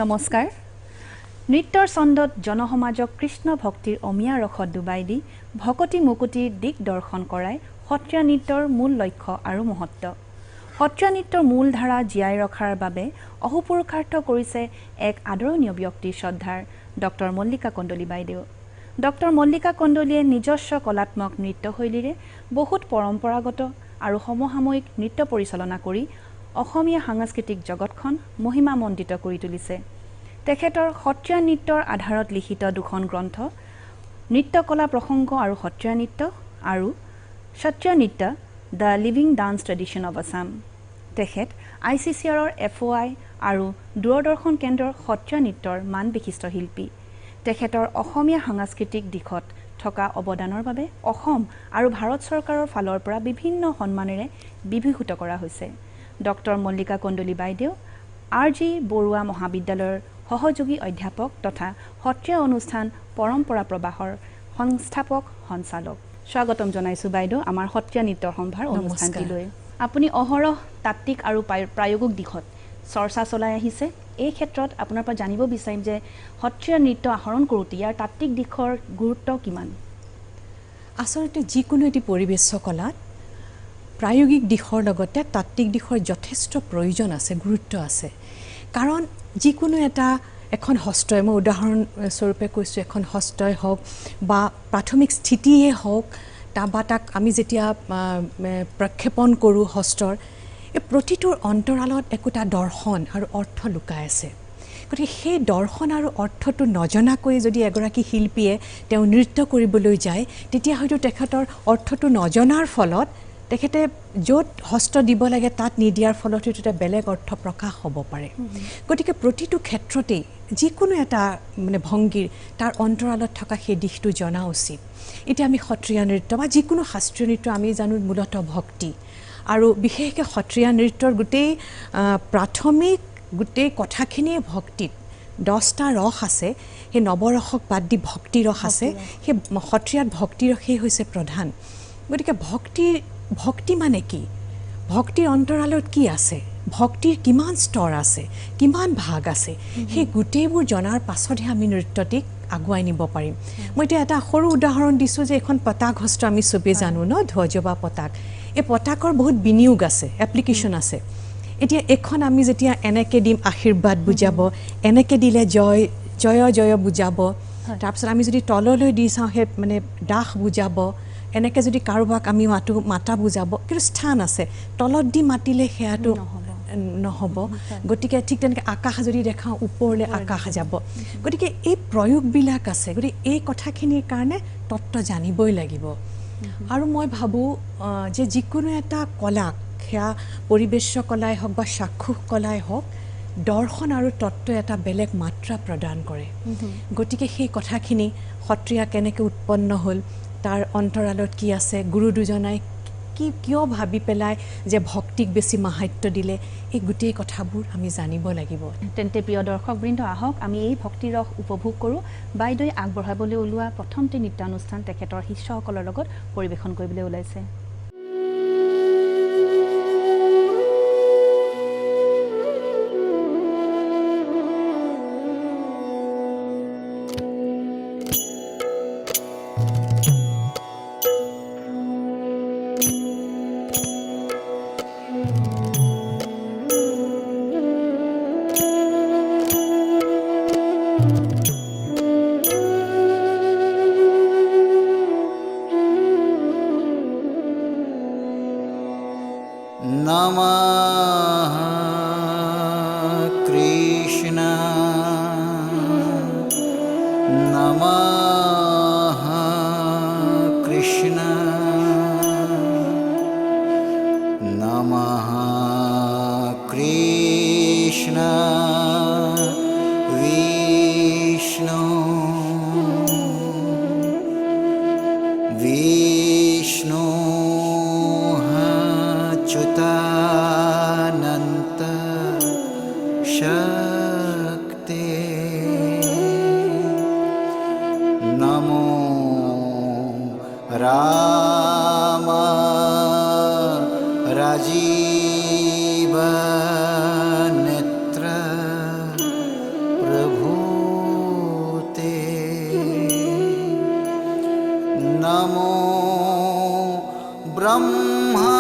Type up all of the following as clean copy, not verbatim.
নমস্কাৰ। নৃত্যৰ ছন্দত জনসমাজক কৃষ্ণ ভক্তিৰ অমিয়া ৰসত ডুবাই দি ভকতি মুকুতিৰ দিক দৰ্শন কৰাই সত্ৰীয়া নৃত্যৰ মূল লক্ষ্য আৰু মহত্ব। সত্ৰীয়া নৃত্যৰ মূল ধাৰা জীয়াই ৰখাৰ বাবে অহোপুৰুষাৰ্থ কৰিছে এক আদৰণীয় ব্যক্তিৰ শ্ৰদ্ধাৰ ডক্টৰ মল্লিকা কন্দলী বাইদেউ। ডক্টৰ মল্লিকা কন্দলীয়ে নিজস্ব কলাত্মক নৃত্যশৈলীৰে বহুত পৰম্পৰাগত আৰু সমসাময়িক নৃত্য পৰিচালনা কৰি অসমীয়া সাংস্কৃতিক জগতখন মহিমামণ্ডিত কৰি তুলিছে। তেখেতৰ সত্ৰীয়া নৃত্যৰ আধাৰত লিখিত দুখন গ্ৰন্থ নৃত্যকলা প্ৰসংগ আৰু সত্ৰীয়া নৃত্য আৰু সত্ৰীয়া নৃত্য the living dance tradition of Assam. তেখেত ICCRৰ FOI আৰু দূৰদৰ্শন কেন্দ্ৰৰ সত্ৰীয়া নৃত্যৰ মান বিশিষ্ট শিল্পী। তেখেতৰ অসমীয়া সাংস্কৃতিক দিশত থকা অৱদানৰ বাবে অসম আৰু ভাৰত চৰকাৰৰ ফালৰ পৰা বিভিন্ন সন্মানেৰে বিভূষিত কৰা হৈছে। ডক্টৰ মল্লিকা কন্দলী বাইদেউ RG বৰুৱা মহাবিদ্যালয়ৰ সহযোগী অধ্যাপক তথা সত্ৰীয়া অনুষ্ঠান পৰম্পৰা প্ৰবাহৰ সংস্থাপক সঞ্চালক। স্বাগতম জনাইছোঁ বাইদেউ আমাৰ সত্ৰীয়া নৃত্যৰ সম্ভাৰ অনুষ্ঠানটিলৈ। আপুনি অহৰহ তাত্ত্বিক আৰু প্ৰায়োগিক দিশত চৰ্চা চলাই আহিছে। এই ক্ষেত্ৰত আপোনাৰ পৰা জানিব বিচাৰিম যে সত্ৰীয়া নৃত্য আহৰণ কৰোঁতে ইয়াৰ তাত্ত্বিক দিশৰ গুৰুত্ব কিমান? আচলতে যিকোনো এটি পৰিৱেশ কলাত প্ৰায়োগিক দিশৰ লগতে তাত্ত্বিক দিশৰ যথেষ্ট প্ৰয়োজন আছে, গুৰুত্ব আছে। কাৰণ যিকোনো এখন হস্তই, মই উদাহৰণস্বৰূপে কৈছোঁ, এখন হস্তই হওক বা প্ৰাথমিক স্থিতিয়ে হওক বা তাক আমি যেতিয়া প্ৰক্ষেপণ কৰোঁ হস্তৰ, এই প্ৰতিটোৰ অন্তৰালত একোটা দৰ্শন আৰু অৰ্থ লুকাই আছে। গতিকে সেই দৰ্শন আৰু অৰ্থটো নজনাকৈ যদি এগৰাকী শিল্পীয়ে তেওঁ নৃত্য কৰিবলৈ যায়, তেতিয়া হয়তো তেখেতৰ অৰ্থটো নজনাৰ ফলত তেখেতে য'ত হস্ত দিব লাগে তাত নিদিয়াৰ ফলত এটা বেলেগ অৰ্থ প্ৰকাশ হ'ব পাৰে। গতিকে প্ৰতিটো ক্ষেত্ৰতেই যিকোনো এটা ভংগীৰ তাৰ অন্তৰালত থকা সেই দিশটো জনা উচিত। এতিয়া আমি সত্ৰীয়া নৃত্য বা যিকোনো শাস্ত্ৰীয় নৃত্য আমি জানো মূলতঃ ভক্তি, আৰু বিশেষকৈ সত্ৰীয়া নৃত্যৰ প্ৰাথমিক গোটেই কথাখিনিয়ে ভক্তিত। 10টা ৰস আছে, সেই নৱৰসক বাদ দি ভক্তি ৰস আছে। সেই সত্ৰীয়াত ভক্তি ৰসেই হৈছে প্ৰধান। গতিকে ভক্তি মানে কি? ভক্তিৰ অন্তৰালত কি আছে? ভক্তিৰ কিমান স্তৰ আছে, কিমান ভাগ আছে, সেই গোটেইবোৰ জনাৰ পাছতহে আমি নৃত্যটিক আগুৱাই নিব পাৰিম। মই এতিয়া এটা সৰু উদাহৰণ দিছোঁ যে এখন পতাক হস্ত আমি চবেই জানো ন, ধ্বজ বা পতাক। এই পতাকৰ বহুত বিনিয়োগ আছে, এপ্লিকেশ্যন আছে। এতিয়া এখন আমি যেতিয়া এনেকৈ দিম আশীৰ্বাদ বুজাব, এনেকৈ দিলে জয় জয় জয় বুজাব। তাৰপিছত আমি যদি তললৈ দি চাওঁ সেই দাস বুজাব। এনেকৈ যদি কাৰোবাক আমি মাতা বুজাব, কিন্তু স্থান আছে। তলত দি মাতিলে সেয়াটো নহ'ব। গতিকে ঠিক তেনেকৈ আকাশ যদি দেখাওঁ ওপৰলৈ আকাশ যাব। গতিকে এই প্ৰয়োগবিলাক আছে। গতিকে এই কথাখিনিৰ কাৰণে তত্ত্ব জানিবই লাগিব। আৰু মই ভাবোঁ যে যিকোনো এটা কলাক, সেয়া পৰিৱেশ কলাই হওক বা চাক্ষুষ কলাই হওক, দৰ্শন আৰু তত্ত্বই এটা বেলেগ মাত্ৰা প্ৰদান কৰে। গতিকে সেই কথাখিনি সত্ৰীয়া কেনেকৈ উৎপন্ন হ'ল, তাৰ অন্তৰালত কি আছে, গুৰু দুজনাই কিয় ভাবি পেলাই যে ভক্তিক বেছি মাহাত্য দিলে, এই গোটেই কথাবোৰ আমি জানিব লাগিব। তেন্তে প্ৰিয় দৰ্শকবৃন্দ, আহক আমি এই ভক্তিৰস উপভোগ কৰোঁ। বাইদেৱে আগবঢ়াবলৈ ওলোৱা প্ৰথমটি নৃত্যানুষ্ঠান তেখেতৰ শিষ্যসকলৰ লগত পৰিৱেশন কৰিবলৈ ওলাইছে। नमः कृष्ण नमः कृष्ण नमः कृष्ण विष्णु विष्णु च्युतानन्त शक्ते नमो रा राम राजीव नेत्र प्रभु ते नमो ब्रह्मा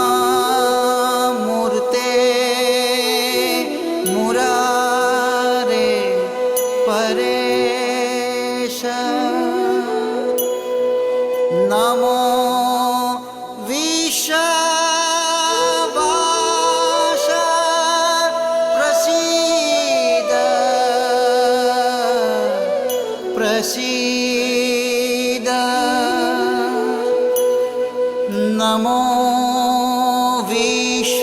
मूर्ते मुरारे परेश नमो विश्वास प्रसीद प्रसीद नमो विश्वास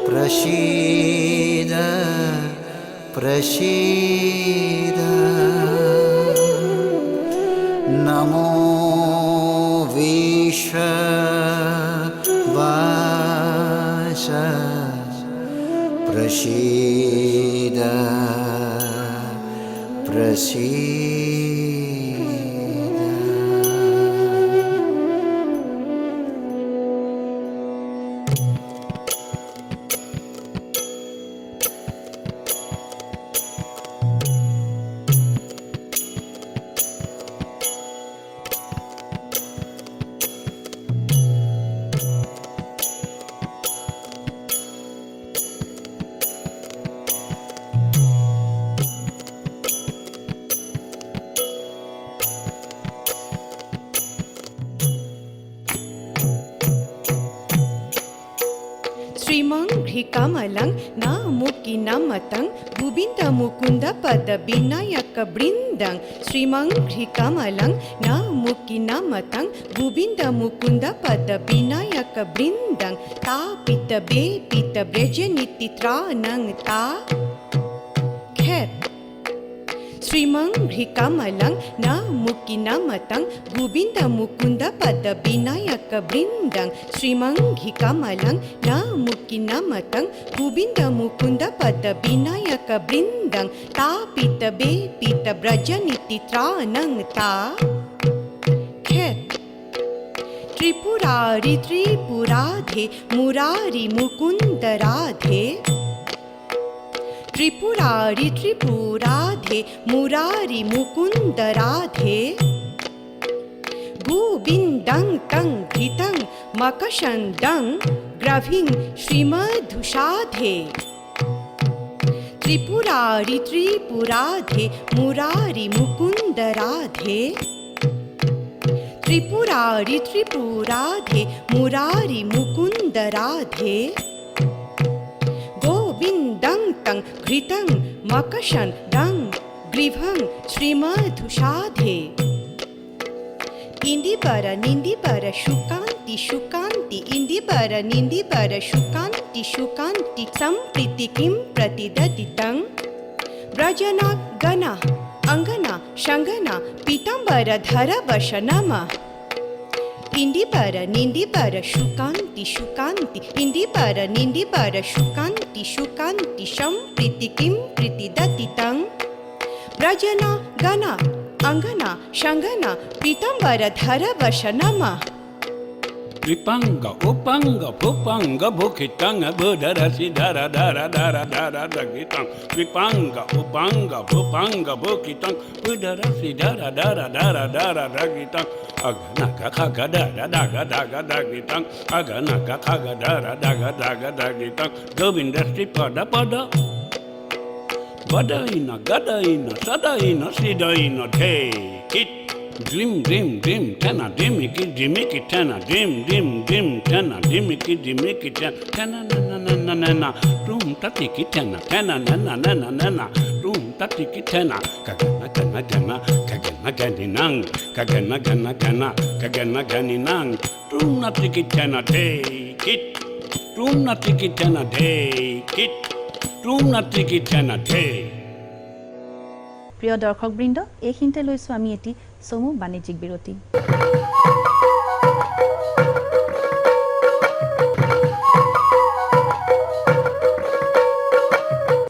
प्रसीद प्रसीद नमो विश्वास प्रसीद प्रसीद श्रीमंघ्रिकमलं नामुकिनमतं गोविन्द मुकुन्द पदविनायक बृन्दं श्रीमंघ्रिकमलं नामुकिनमतं गोविन्द मुकुन्द पदविनायक बृन्दं तापित बेपित व्रजनितित्रानं ता खेत् श्रीमंघ्रिकमलं नामुकिनमतं गोविन्द मुकुन्द पदविनायक बृन्दं श्रीमंघ्रिकमलं नामुकिनमतं गोविन्द मुकुन्द पदविनायक बृन्दं तापित बेपित व्रजनितित्रानं ता खेत् त्रिपुरारि त्रिपुराधे मुरारि मुकुन्द राधे त्रिपुरारि त्रिपुराधे मुरारि मुकुन्द राधे गोविन्दं तं घृतं मकषन्दं ग्रभिं श्रीमधुषाधे त्रिपुरारि त्रिपुराधे मुरारि मुकुन्द राधे त्रिपुरारि त्रिपुराधे मुरारि मुकुन्द राधे गोविन्दं तं घृतं मकषन्दं ग्रीभं श्रीमधुषाधे इंदिबर निंदिबर शुकान्ति शुकान्ति इंदिबर निंदिबर शुकान्ति शुकान्ति सम्प्रीति किं प्रतिददितं व्रजना गना अंगना शंगना पीताम्बर धर वशनमा इंदिबर निंदिबर शुकान्ति शुकान्ति इंदिबर निंदिबर शुकान्ति शुकान्ति सम्प्रीति किं प्रतिददितं व्रजना गना अंगना शंगना पीताम्बर धर वशनमा Vipanga, upanga, pupanga, bukitanga, budara, sidara, dara, dara, dara, dagitang. Vipanga, upanga, pupanga, bukitang, budara, sidara, dara, dara, dara, dagitang. Aganaka, kaga, dara, daga, daga, dagitang. Aganaka, kaga, dara, daga, daga, dagitang. Govinda, pada, pada. Badaina, gadaina, sadaina, sidaina, take it. Dream, dream, dream, tena, dimiki, dimiki, tena, dream, dream, dream, tena, dimiki, dimiki, tena, na, na, na, na, na, na, room, tatiki, tena, tena, na, na, na, na, na, na, room, tatiki, tena, kagana, gana, gana, kagana, ganinang, kagana, gana, gana, kagana, ganinang, room, natiki, tena, take it, room, natiki, tena, take it, room, natiki, tena, take. প্ৰিয় দৰ্শকবৃন্দ এইখিনিতে লৈছোঁ আমি এটি চমু বাণিজ্যিক বিৰতি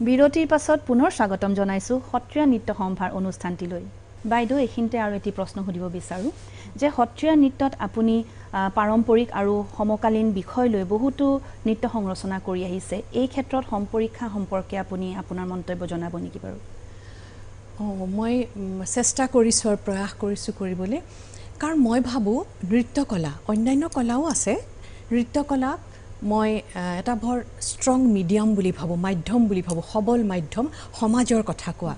বিৰতিৰ পাছত পুনৰ স্বাগতম জনাইছোঁ সত্ৰীয়া নৃত্য সম্ভাৰ অনুষ্ঠানটিলৈ বাইদেউ এইখিনিতে আৰু এটি প্ৰশ্ন সুধিব বিচাৰোঁ যে সত্ৰীয়া নৃত্যত আপুনি পাৰম্পৰিক আৰু সমকালীন বিষয় লৈ বহুতো নৃত্য সংৰচনা কৰি আহিছে এই ক্ষেত্ৰত সম্পৰীক্ষা সম্পৰ্কে আপুনি আপোনাৰ মন্তব্য জনাব নেকি বাৰু মই চেষ্টা কৰিছোঁ আৰু প্ৰয়াস কৰিছোঁ কৰিবলৈ কাৰণ মই ভাবোঁ নৃত্যকলা অন্যান্য কলাও আছে নৃত্যকলাক মই এটা বৰ ষ্ট্ৰং মিডিয়াম বুলি ভাবোঁ মাধ্যম বুলি ভাবোঁ সবল মাধ্যম সমাজৰ কথা কোৱা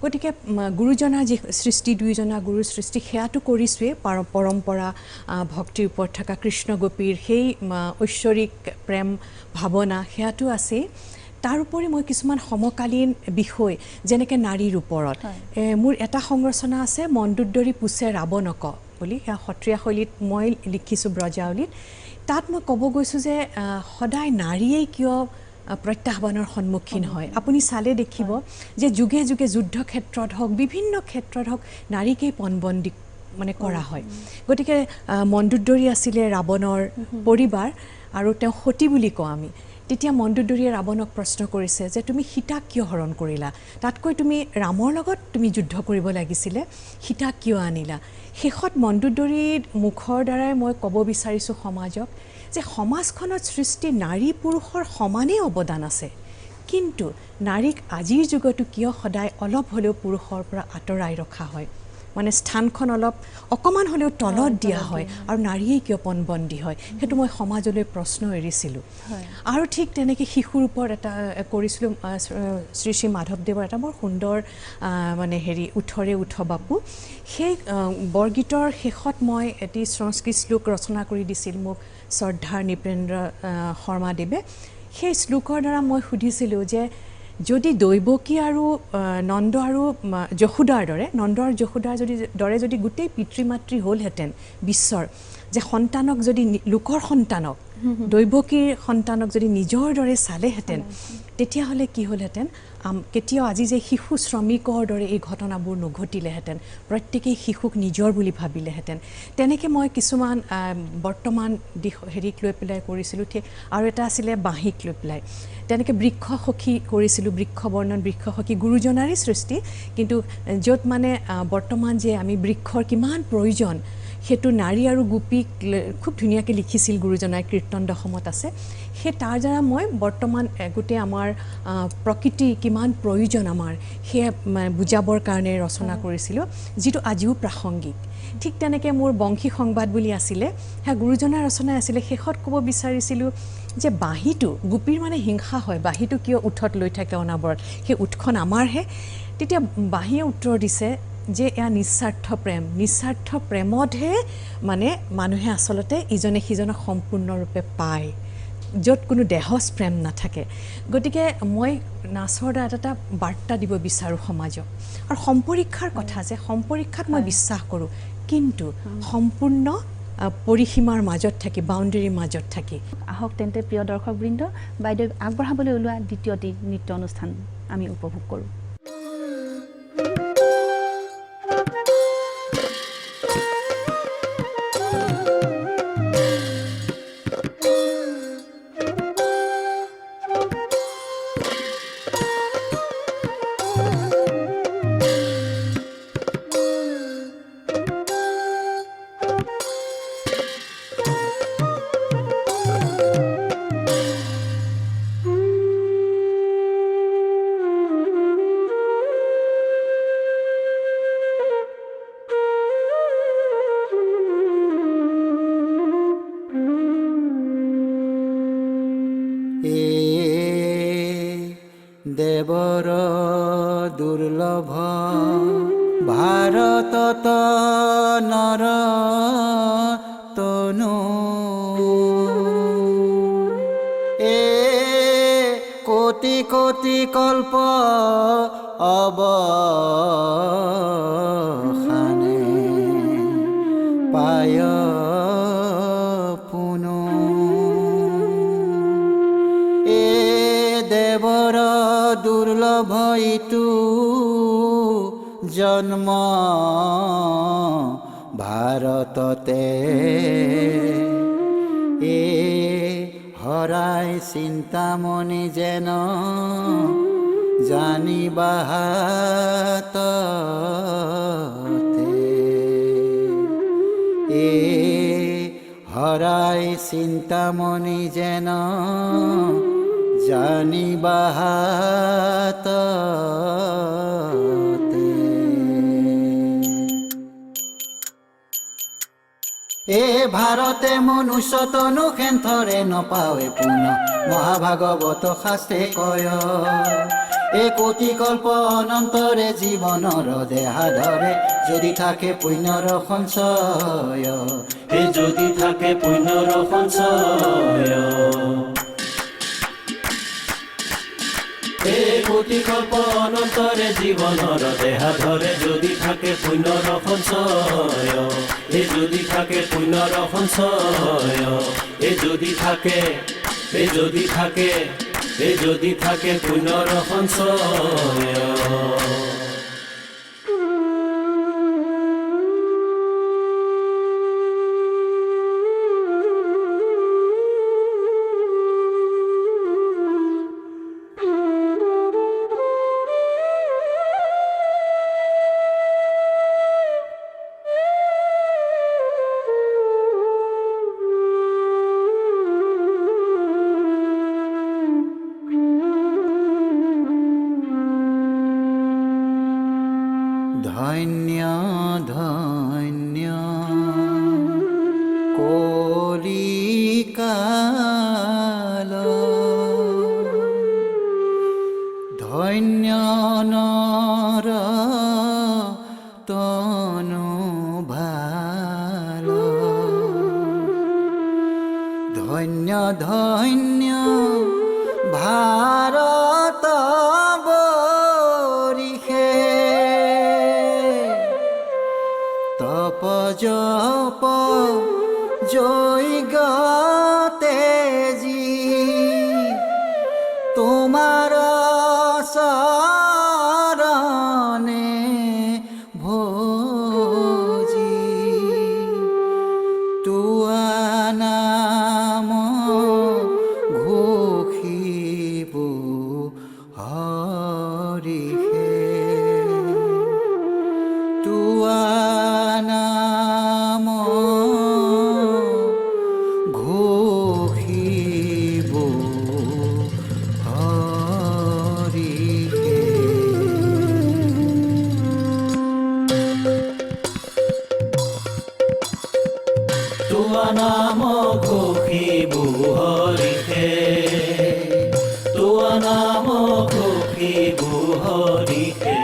গতিকে গুৰুজনাৰ যি সৃষ্টি দুইজনা গুৰুৰ সৃষ্টি সেয়াটো কৰিছোঁৱেই পৰম্পৰা ভক্তিৰ ওপৰত থকা কৃষ্ণ গোপীৰ সেই ঐশ্বৰিক প্ৰেম ভাৱনা সেয়াটো আছেই তাৰোপৰি মই কিছুমান সমকালীন বিষয় যেনেকৈ নাৰীৰ ওপৰত মোৰ এটা সংৰচনা আছে মণ্ডোদৰী পুছে ৰাৱণক বুলি সেয়া সত্ৰীয়া শৈলীত মই লিখিছোঁ ব্ৰজাৱলীত তাত মই ক'ব গৈছোঁ যে সদায় নাৰীয়েই কিয় প্ৰত্যাহ্বানৰ সন্মুখীন হয় আপুনি চালে দেখিব যে যুগে যুগে যুদ্ধ ক্ষেত্ৰত হওক বিভিন্ন ক্ষেত্ৰত হওক নাৰীকেই পণবন্দী মানে কৰা হয় গতিকে মণ্ডোদৰী আছিলে ৰাৱণৰ পৰিবাৰ আৰু তেওঁ সতী বুলি কওঁ আমি তেতিয়া মণ্ডোদৰীয়ে ৰাৱণক প্ৰশ্ন কৰিছে যে তুমি সীতাক কিয় হৰণ কৰিলা তাতকৈ তুমি ৰামৰ লগত তুমি যুদ্ধ কৰিব লাগিছিলে সীতাক কিয় আনিলা শেষত মণ্ডোদৰীৰ মুখৰ দ্বাৰাই মই ক'ব বিচাৰিছোঁ সমাজক যে সমাজখনত সৃষ্টি নাৰী পুৰুষৰ সমানেই অৱদান আছে কিন্তু নাৰীক আজিৰ যুগতো কিয় সদায় অলপ হ'লেও পুৰুষৰ পৰা আঁতৰাই ৰখা হয় মানে স্থানখন অলপ অকণমান হ'লেও তলত দিয়া হয় আৰু নাৰীয়ে কিয় পণবন্দী হয় সেইটো মই সমাজলৈ প্ৰশ্ন এৰিছিলোঁ আৰু ঠিক তেনেকৈ শিশুৰ ওপৰত এটা কৰিছিলোঁ শ্ৰী শ্ৰী মাধৱদেৱৰ এটা বৰ সুন্দৰ মানে উঠৰে উঠ বাপু সেই বৰগীতৰ শেষত মই এটি সংস্কৃত শ্লোক ৰচনা কৰি দিছিল মোক শ্ৰদ্ধাৰ নৃপেন্দ্ৰ শৰ্মাদেৱে সেই শ্লোকৰ দ্বাৰা মই সুধিছিলোঁ যে যদি দৈৱকী আৰু নন্দ আৰু যশোদাৰ দৰে নন্দ আৰু যশোদাৰ দৰে যদি গোটেই পিতৃ মাতৃ হ'লহেঁতেন বিশ্বৰ যে সন্তানক যদি লোকৰ সন্তানক দৈৱকীৰ সন্তানক যদি নিজৰ দৰে চালেহেঁতেন তেতিয়াহ'লে কি হ'লহেঁতেন কেতিয়াও আজি যে শিশু শ্ৰমিকৰ দৰে এই ঘটনাবোৰ নঘটিলেহেঁতেন প্ৰত্যেকেই শিশুক নিজৰ বুলি ভাবিলেহেঁতেন তেনেকৈ মই কিছুমান বৰ্তমান হেৰিক লৈ পেলাই কৰিছিলোঁ ঠিক আৰু এটা আছিলে বাঁহীক লৈ পেলাই তেনেকৈ বৃক্ষ সখী কৰিছিলোঁ বৃক্ষ বৰ্ণন বৃক্ষ সখী গুৰুজনাৰেই সৃষ্টি কিন্তু য'ত মানে বৰ্তমান যে আমি বৃক্ষৰ কিমান প্ৰয়োজন সেইটো নাৰী আৰু গোপীক খুব ধুনীয়াকৈ লিখিছিল গুৰুজনাই কীৰ্তন দশমত আছে সেই তাৰ দ্বাৰা মই বৰ্তমান গোটেই আমাৰ প্ৰকৃতি কিমান প্ৰয়োজন আমাৰ সেয়া বুজাবৰ কাৰণে ৰচনা কৰিছিলোঁ যিটো আজিও প্ৰাসংগিক ঠিক তেনেকৈ মোৰ বংশী সংবাদ বুলি আছিলে সেয়া গুৰুজনাৰ ৰচনাই আছিলে শেষত ক'ব বিচাৰিছিলোঁ যে বাঁহীটো গোপীৰ মানে হিংসা হয় বাঁহীটো কিয় উঠত লৈ থাকে অনাবৰত সেই উঠখন আমাৰহে তেতিয়া বাঁহীয়ে উত্তৰ দিছে যে এয়া নিস্বাৰ্থ প্ৰেমতহে মানে মানুহে আচলতে ইজনে সিজনক সম্পূৰ্ণৰূপে পায় য'ত কোনো দেহজ প্ৰেম নাথাকে গতিকে মই নাচৰ দ্বাৰা এটা বাৰ্তা দিব বিচাৰোঁ সমাজক আৰু সম্পৰীক্ষাৰ কথা যে সম্পৰীক্ষাত মই বিশ্বাস কৰোঁ কিন্তু সম্পূৰ্ণ পৰিসীমাৰ মাজত থাকি বাউণ্ডেৰীৰ মাজত থাকি আহক তেন্তে প্ৰিয় দৰ্শকবৃন্দ বাইদেউ আগবঢ়াবলৈ ওলোৱা দ্বিতীয়টি নৃত্য অনুষ্ঠান আমি উপভোগ কৰোঁ দেৱৰ দুৰ্লভ ভাৰতত নৰ তনু এ কোটি কোটি কল্প অৱসানে পায় পুনু এ দেৱৰ দুৰ্লভ ইটো জন্ম ভাৰততে এ হৰাই চিন্তামণি যেন জানিবাহাত এ হৰাই চিন্তামণি যেন জানিবা হাততে। এ ভাৰতে মনুষ্য তনু খেন্থৰে নপাৱে পুনঃ মহাভাগৱত শাস্ত্ৰে কয়। এ কোটি কল্প অনন্তৰে জীৱনৰ দেহা ধৰে যদি থাকে পুণ্যৰ সঞ্চয়। এ যদি থাকে পুণ্যৰ সঞ্চয়। এ কোটি কল্প অনন্তৰে জীৱনৰ দেহা ধৰে যদি থাকে পুণ্যৰ সঞ্চয়। এ যদি থাকে পুণ্যৰ সঞ্চয়। এ যদি থাকে, এ যদি থাকে, এ যদি থাকে পুণ্যৰ সঞ্চয়। ধন্য ধন্য কলিকাল, ধন্য নৰ তনু ভাল, ধন্য ধন্য ভাৰত বৰিষে, তপ জপ জৈগতে যি তোমাৰ চৰণে ভজি, তোৱা নাম ঘোষিব হৰিষে, তোৱা নাম ঘোষিব হৰিষে। তোৱা নাম ঘোষিব হৰিষে, তোৱা নাম ঘোষিব হৰিষে,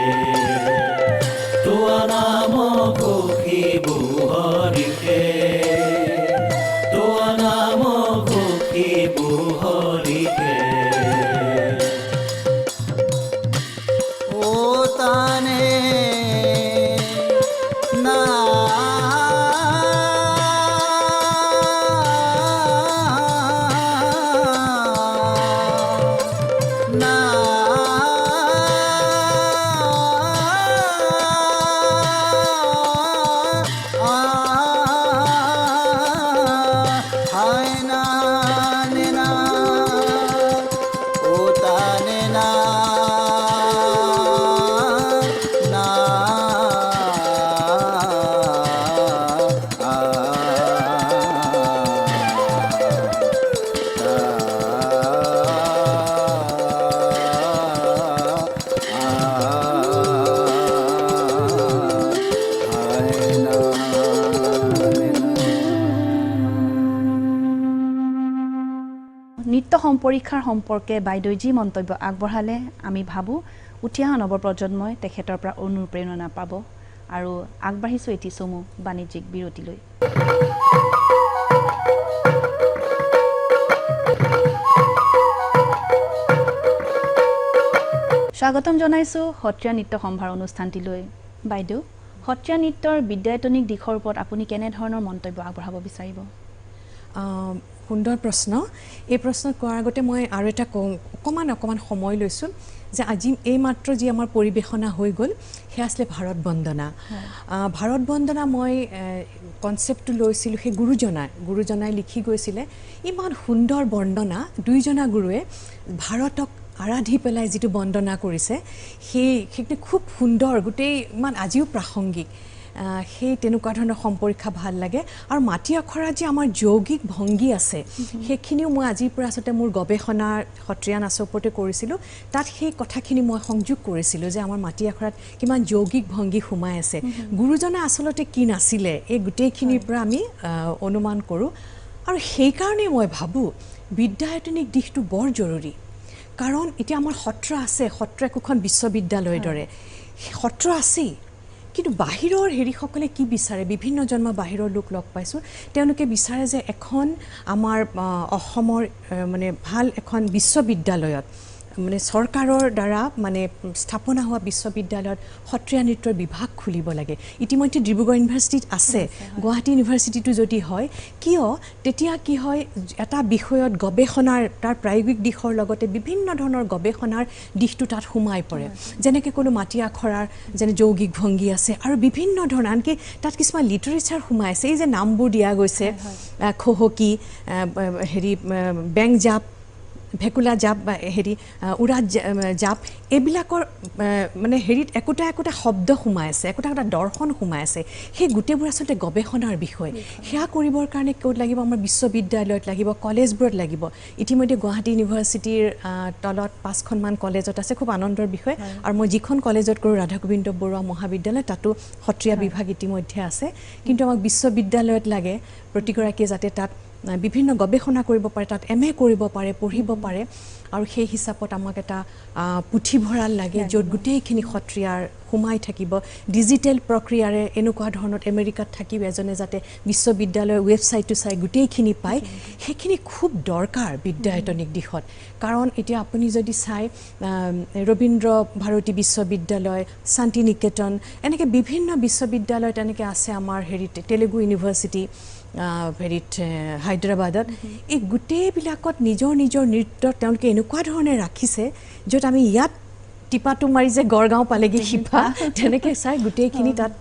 তোৱা নাম ঘোষিব হৰিষে, তোৱা নাম ঘোষিব হৰিষে। ও তানে না না হায় না নে না, ও তানে না না নৃত্য সম্পৰীক্ষাৰ সম্পৰ্কে বাইদেউ যি মন্তব্য আগবঢ়ালে আমি ভাবোঁ উঠি অহা নৱপ্ৰজন্মই তেখেতৰ পৰা অনুপ্ৰেৰণা পাব। আৰু আগবাঢ়িছোঁ এটি চমু বাণিজ্যিক বিৰতিলৈ। স্বাগতম জনাইছোঁ সত্ৰীয়া নৃত্য সম্ভাৰ অনুষ্ঠানটিলৈ। বাইদেউ, সত্ৰীয়া নৃত্যৰ বিদ্যায়তনিক দিশৰ ওপৰত আপুনি কেনেধৰণৰ মন্তব্য আগবঢ়াব বিচাৰিব? সুন্দৰ প্ৰশ্ন। এই প্ৰশ্ন কোৱাৰ আগতে মই আৰু এটা অকণমান সময় লৈছোঁ যে আজি এইমাত্ৰ যি আমাৰ পৰিৱেশনা হৈ গ'ল সেয়া আছিলে ভাৰত বন্দনা। ভাৰত বন্দনা মই কনচেপ্টটো লৈছিলোঁ সেই গুৰুজনাই লিখি গৈছিলে। ইমান সুন্দৰ বন্দনা, দুইজনা গুৰুৱে ভাৰতক আৰাধি পেলাই যিটো বন্দনা কৰিছে সেইখিনি খুব সুন্দৰ, গোটেই ইমান আজিও প্ৰাসংগিক। সেই তেনেকুৱা ধৰণৰ সম্পৰীক্ষা ভাল লাগে আৰু মাটি আখৰা যে আমাৰ যৌগিক ভংগী আছে সেইখিনিও মই আজিৰ পৰা আচলতে মোৰ গৱেষণাৰ সত্ৰীয়া নাচৰ ওপৰতে কৰিছিলোঁ তাত সেই কথাখিনি মই সংযোগ কৰিছিলোঁ যে আমাৰ মাটি আখৰাত কিমান যৌগিক ভংগী সোমাই আছে গুৰুজনে আচলতে কি নাছিলে এই গোটেইখিনিৰ পৰা আমি অনুমান কৰোঁ আৰু সেইকাৰণে মই ভাবোঁ বিদ্যায়তনিক দিশটো বৰ জৰুৰী কাৰণ এতিয়া আমাৰ সত্ৰ আছে সত্ৰ একোখন বিশ্ববিদ্যালয়ৰ দৰে সত্ৰ আছেই কিন্তু বাহিৰৰ হেৰিসকলে কি বিচাৰে বিভিন্নজন মই বাহিৰৰ লোক লগ পাইছোঁ তেওঁলোকে বিচাৰে যে এখন আমাৰ অসমৰ মানে ভাল এখন বিশ্ববিদ্যালয়ত মানে চৰকাৰৰ দ্বাৰা মানে স্থাপনা হোৱা বিশ্ববিদ্যালয়ত সত্ৰীয়া নৃত্যৰ বিভাগ খুলিব লাগে ইতিমধ্যে ডিব্ৰুগড় ইউনিভাৰ্চিটিত আছে গুৱাহাটী ইউনিভাৰ্চিটিটো যদি হয় কিয় তেতিয়া কি হয় এটা বিষয়ত গৱেষণাৰ তাৰ প্ৰায়োগিক দিশৰ লগতে বিভিন্ন ধৰণৰ গৱেষণাৰ দিশটো তাত সোমাই পৰে যেনেকৈ কোনো মাটি আখৰাৰ যেনে যৌগিক ভংগী আছে আৰু বিভিন্ন ধৰণৰ আনকি তাত কিছুমান লিটাৰেচাৰ সোমাই আছে এই যে নামবোৰ দিয়া গৈছে খহকী হেৰি বেং জাপ ভেকুলা জাপ বা হেৰি উৰা জাপ এইবিলাকৰ মানে হেৰিত একোটা একোটা শব্দ সোমাই আছে একোটা একোটা দৰ্শন সোমাই আছে সেই গোটেইবোৰ আচলতে গৱেষণাৰ বিষয় সেয়া কৰিবৰ কাৰণে ক'ত লাগিব আমাৰ বিশ্ববিদ্যালয়ত লাগিব কলেজবোৰত লাগিব ইতিমধ্যে গুৱাহাটী ইউনিভাৰ্চিটিৰ তলত 5খনমান কলেজত আছে খুব আনন্দৰ বিষয় আৰু মই যিখন কলেজত কৰোঁ ৰাধা গোবিন্দ বৰুৱা মহাবিদ্যালয় তাতো সত্ৰীয়া বিভাগ ইতিমধ্যে আছে কিন্তু আমাক বিশ্ববিদ্যালয়ত লাগে প্ৰতিগৰাকীয়ে যাতে তাত বিভিন্ন গৱেষণা কৰিব পাৰে তাত MA কৰিব পাৰে পঢ়িব পাৰে আৰু সেই হিচাপত আমাক এটা পুথিভঁৰাল লাগে য'ত গোটেইখিনি সত্ৰীয়াৰ সোমাই থাকিব ডিজিটেল প্ৰক্ৰিয়াৰে এনেকুৱা ধৰণত আমেৰিকাত থাকিব এজনে যাতে বিশ্ববিদ্যালয়ৰ ৱেবছাইটটো চাই গোটেইখিনি পায় সেইখিনি খুব দৰকাৰ বিদ্যায়তনিক দিশত কাৰণ এতিয়া আপুনি যদি চাই ৰবীন্দ্ৰ ভাৰতী বিশ্ববিদ্যালয় শান্তি নিকেতন এনেকৈ বিভিন্ন বিশ্ববিদ্যালয় তেনেকৈ আছে আমাৰ হেৰিত তেলেগু ইউনিভাৰ্চিটি হেৰিত হায়দৰাবাদত এই গোটেইবিলাকত নিজৰ নিজৰ নৃত্য তেওঁলোকে এনেকুৱা ধৰণে ৰাখিছে য'ত আমি ইয়াত টিপাটো মাৰি যে গড়গাঁও পালেগৈ শিপা তেনেকৈ চাই গোটেইখিনি তাত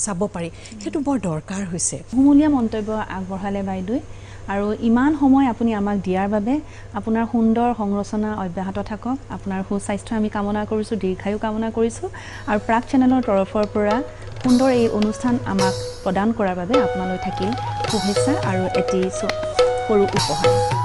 চাব পাৰি সেইটো বৰ দৰকাৰ হৈছে সমূলীয়া মন্তব্য আগবঢ়ালে বাইদেৱে আৰু ইমান সময় আপুনি আমাক দিয়াৰ বাবে আপোনাৰ সুন্দৰ সংৰচনা অব্যাহত থাকক আপোনাৰ সুস্বাস্থ্য আমি কামনা কৰিছোঁ দীৰ্ঘায়ু কামনা কৰিছোঁ আৰু প্ৰাগ চেনেলৰ তৰফৰ পৰা সুন্দৰ এই অনুষ্ঠান আমাক প্ৰদান কৰাৰ বাবে আপোনালৈ থাকিল শুভেচ্ছা আৰু এটি সৰু উপহাৰ